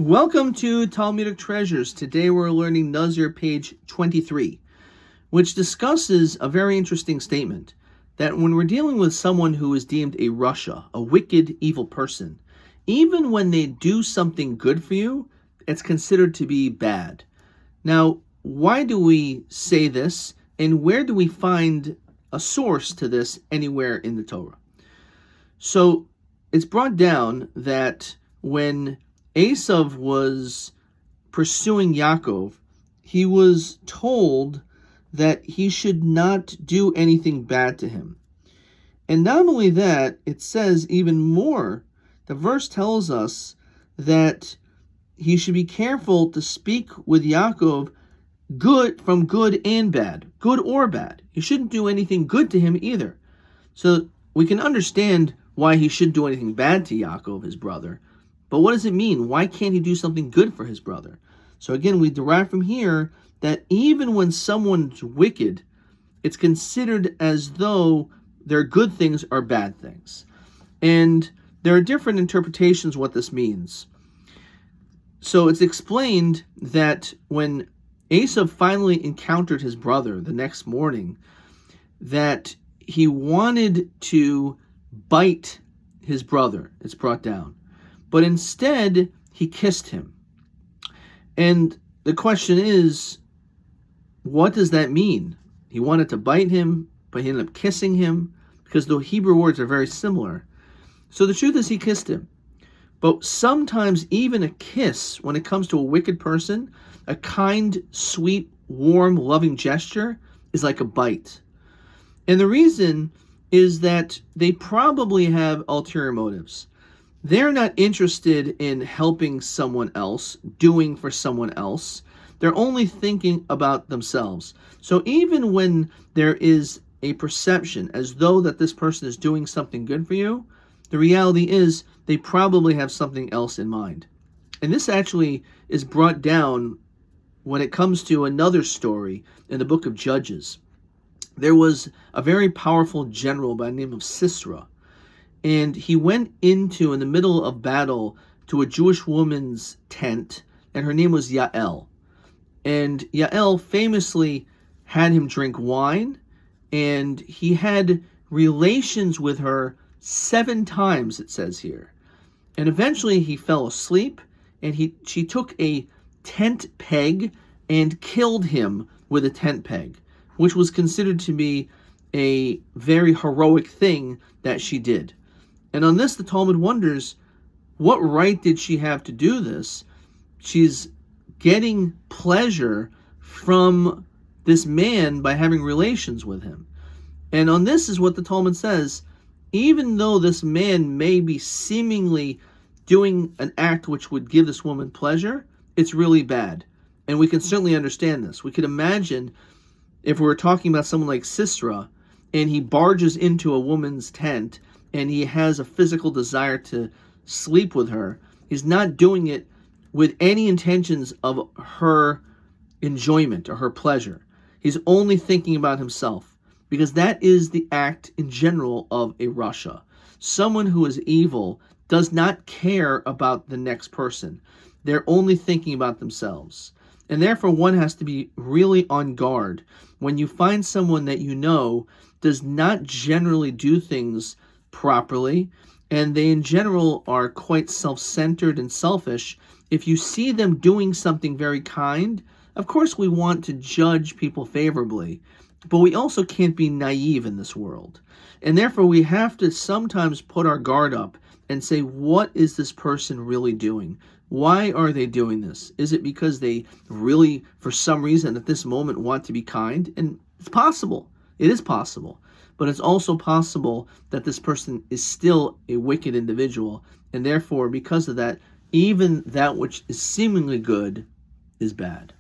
Welcome to Talmudic Treasures. Today we're learning Nazir page 23, which discusses a very interesting statement that when we're dealing with someone who is deemed a rasha, a wicked, evil person, even when they do something good for you, it's considered to be bad. Now, why do we say this, and where do we find a source to this anywhere in the Torah? So it's brought down that when Esav was pursuing Yaakov, he was told that he should not do anything bad to him. And not only that, it says even more. The verse tells us that he should be careful to speak with Yaakov from good and bad, good or bad. He shouldn't do anything good to him either. So we can understand why he shouldn't do anything bad to Yaakov, his brother. But what does it mean? Why can't he do something good for his brother? So again, we derive from here that even when someone's wicked, it's considered as though their good things are bad things. And there are different interpretations what this means. So it's explained that when Esav finally encountered his brother the next morning, that he wanted to bite his brother. It's brought down. But instead, he kissed him. And the question is, what does that mean? He wanted to bite him, but he ended up kissing him, because the Hebrew words are very similar. So the truth is, he kissed him. But sometimes even a kiss, when it comes to a wicked person, a kind, sweet, warm, loving gesture is like a bite. And the reason is that they probably have ulterior motives. They're not interested in helping someone else, doing for someone else. They're only thinking about themselves. So even when there is a perception as though that this person is doing something good for you, the reality is they probably have something else in mind. And this actually is brought down when it comes to another story in the book of Judges. There was a very powerful general by the name of Sisera. And he went in the middle of battle to a Jewish woman's tent, and her name was Yael. And Yael famously had him drink wine, and he had relations with her 7 times, it says here. And eventually he fell asleep, and she took a tent peg and killed him with a tent peg, which was considered to be a very heroic thing that she did. And on this, the Talmud wonders, what right did she have to do this? She's getting pleasure from this man by having relations with him. And on this is what the Talmud says, even though this man may be seemingly doing an act which would give this woman pleasure, it's really bad. And we can certainly understand this. We could imagine if we were talking about someone like Sisera, and he barges into a woman's tent, and he has a physical desire to sleep with her, he's not doing it with any intentions of her enjoyment or her pleasure. He's only thinking about himself, because that is the act in general of a rasha. Someone who is evil does not care about the next person. They're only thinking about themselves. And therefore, one has to be really on guard when you find someone that you know does not generally do things properly, and they in general are quite self-centered and selfish. If you see them doing something very kind, of course we want to judge people favorably, but we also can't be naive in this world. And therefore we have to sometimes put our guard up and say, what is this person really doing? Why are they doing this? Is it because they really, for some reason at this moment, want to be kind? And it's possible. It is possible. But it's also possible that this person is still a wicked individual, and therefore, because of that, even that which is seemingly good is bad.